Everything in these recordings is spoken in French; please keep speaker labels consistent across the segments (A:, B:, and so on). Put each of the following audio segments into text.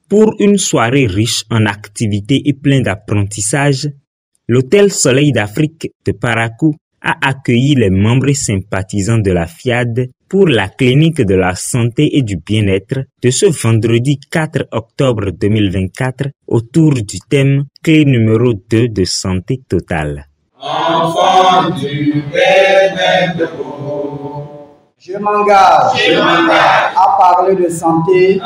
A: Pour une soirée riche en activités et plein d'apprentissage, l'Hôtel Soleil d'Afrique de Parakou a accueilli les membres et sympathisants de la FIAD pour la clinique de la santé et du bien-être de ce vendredi 4 octobre 2024 autour du thème clé numéro 2 de santé totale.
B: Enfant du bien-être.
C: Je m'engage à parler de santé.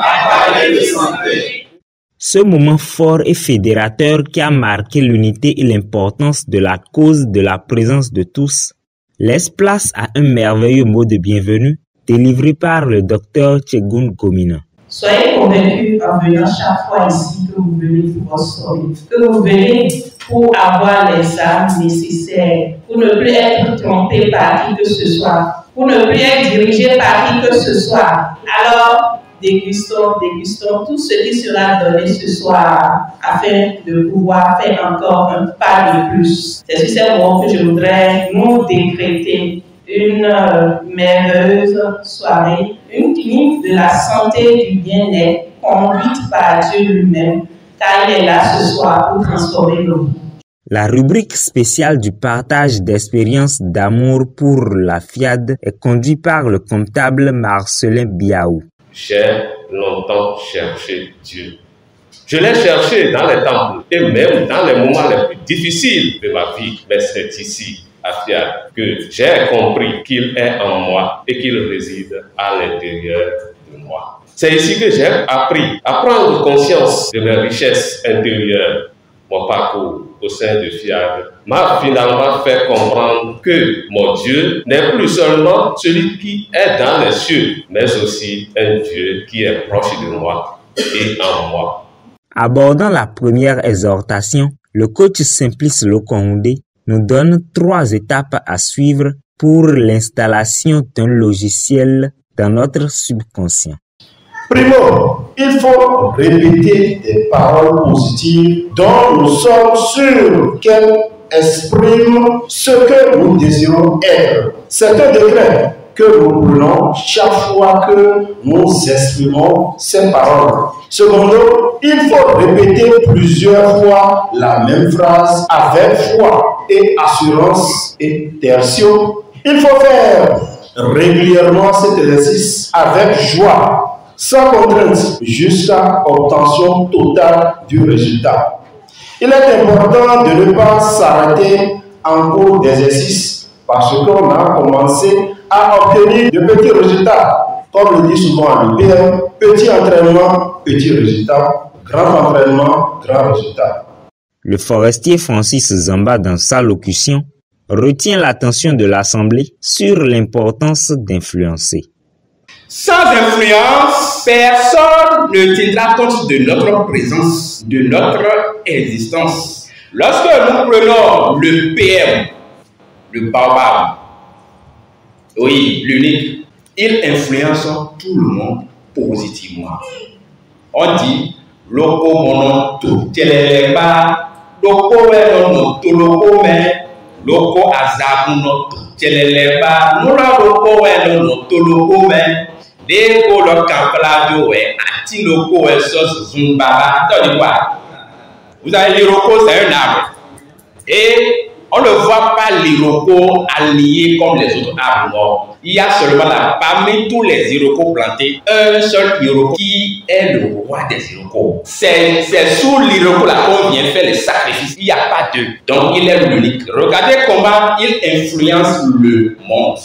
A: Ce moment fort et fédérateur qui a marqué l'unité et l'importance de la cause de la présence de tous laisse place à un merveilleux mot de bienvenue délivré par le docteur Tchegoun Gomina.
D: Soyez convaincus en venant chaque fois ici que vous venez pour votre santé, que vous venez pour avoir les armes nécessaires, pour ne plus être trompé par qui que ce soit, pour ne plus être dirigé par qui que ce soit. Alors, dégustons tout ce qui sera donné ce soir afin de pouvoir faire encore un pas de plus. C'est sur ces mots que je voudrais nous décréter une merveilleuse soirée, une clinique de la santé et du bien-être conduite par Dieu lui-même, car il est là ce soir pour transformer nos vies.
A: La rubrique spéciale du partage d'expériences d'amour pour la FIAD est conduite par le comptable Marcelin Biaou.
E: J'ai longtemps cherché Dieu. Je l'ai cherché dans les temples et même dans les moments les plus difficiles de ma vie. Mais c'est ici, à FIAD, que j'ai compris qu'il est en moi et qu'il réside à l'intérieur de moi. C'est ici que j'ai appris à prendre conscience de mes richesses intérieures. Mon parcours au sein de FIAD m'a finalement fait comprendre que mon Dieu n'est plus seulement celui qui est dans les cieux, mais aussi un Dieu qui est proche de moi et en moi.
A: Abordant la première exhortation, le coach Simplice Lokonde nous donne 3 étapes à suivre pour l'installation d'un logiciel dans notre subconscient.
B: Primo, il faut répéter des paroles positives dont nous sommes sûrs qu'elles expriment ce que nous désirons être. C'est un décret que nous prenons chaque fois que nous exprimons ces paroles. Secondo, il faut répéter plusieurs fois la même phrase avec foi et assurance. Et tertio, il faut faire régulièrement cet exercice avec joie, sans contrainte, jusqu'à obtention totale du résultat. Il est important de ne pas s'arrêter en cours d'exercice parce qu'on a commencé à obtenir de petits résultats. Comme le dit souvent l'IPM, petit entraînement, petit résultat, grand entraînement, grand résultat.
A: Le forestier Francis Zamba, dans sa locution, retient l'attention de l'Assemblée sur l'importance d'influencer.
F: Sans influence, personne ne tiendra compte de notre présence, de notre existence. Lorsque nous prenons le PM, le baobab, oui, l'unique, il influence tout le monde positivement. On dit, loko mono to teleleba, loko weno to loko me, loko azabu no to teleleba, nula loko weno to loko me. Dès que le camplado est ati loko est sauce zumbaba, ça dit quoi? Vous avez l'iroko, c'est un arbre. Et on ne voit pas l'iroko allié comme les autres arbres. Il y a seulement là, parmi tous les irokos plantés, un seul iroko qui est le roi des irokos. C'est sous l'iroko là qu'on vient faire les sacrifices. Il n'y a pas deux. Donc il est l'unique. Regardez comment il influence le monde.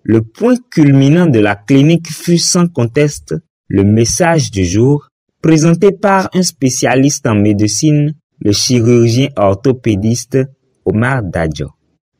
A: Le point culminant de la clinique fut sans conteste le message du jour présenté par un spécialiste en médecine, le chirurgien orthopédiste Omar Dadjo.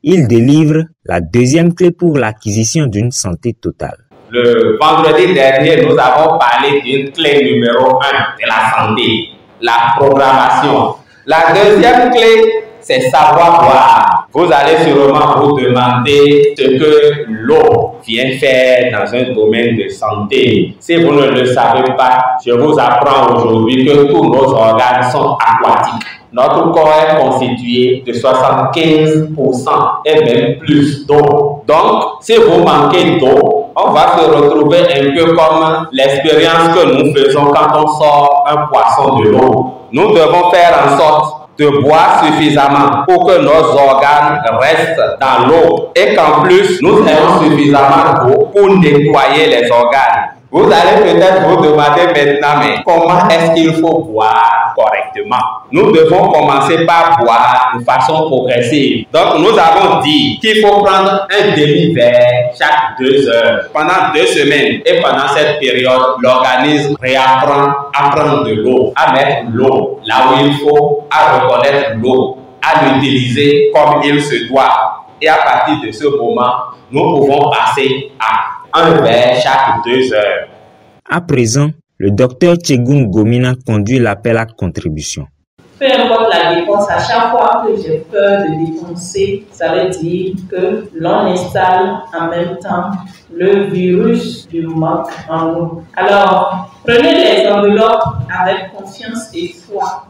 A: Il délivre la deuxième clé pour l'acquisition d'une santé totale.
F: Le vendredi dernier, nous avons parlé d'une clé numéro 1 de la santé, la programmation. La deuxième clé, c'est savoir boire. Vous allez sûrement vous demander ce que l'eau vient faire dans un domaine de santé. Si vous ne le savez pas, je vous apprends aujourd'hui que tous nos organes sont aquatiques. Notre corps est constitué de 75% et même plus d'eau. Donc, si vous manquez d'eau, On va se retrouver un peu comme l'expérience que nous faisons quand on sort un poisson de l'eau. Nous devons faire en sorte de boire suffisamment pour que nos organes restent dans l'eau et qu'en plus nous ayons suffisamment d'eau pour nettoyer les organes. Vous allez peut-être vous demander maintenant, mais comment est-ce qu'il faut boire correctement? Nous devons commencer par boire de façon progressive. Donc, nous avons dit qu'il faut prendre un demi-verre chaque 2 heures pendant 2 semaines. Et pendant cette période, l'organisme réapprend à prendre de l'eau, à mettre l'eau là où il faut, à reconnaître l'eau, à l'utiliser comme il se doit. Et à partir de ce moment, nous pouvons passer à un verre chaque 2 heures.
A: À présent, le docteur Tchegoun Gomina conduit l'appel à contribution.
D: Peu importe la dépense, à chaque fois que j'ai peur de dépenser, ça veut dire que l'on installe en même temps le virus du manque en nous. Alors, prenez les enveloppes avec confiance et foi.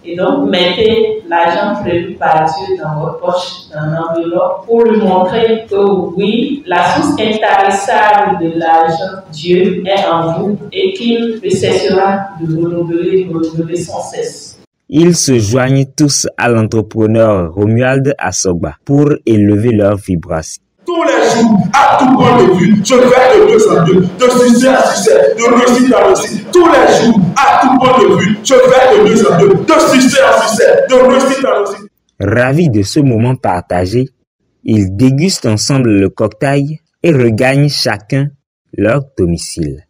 D: Et donc, mettez l'argent prévu par Dieu dans votre poche, dans l'enveloppe, pour lui montrer que oui, la source intarissable de l'argent, Dieu est en vous et qu'il ne cessera de renouveler sans cesse.
A: Ils se joignent tous à l'entrepreneur Romuald Asogba pour élever leur vibration.
B: Tous les jours, à tout point de vue, je vais de 2 en 2, de succès à succès, de réussite à réussite. Tous les jours, à tout point de vue, je vais de 2 en 2, de succès à succès, de réussite à réussite.
A: Ravis de ce moment partagé, ils dégustent ensemble le cocktail et regagnent chacun leur domicile.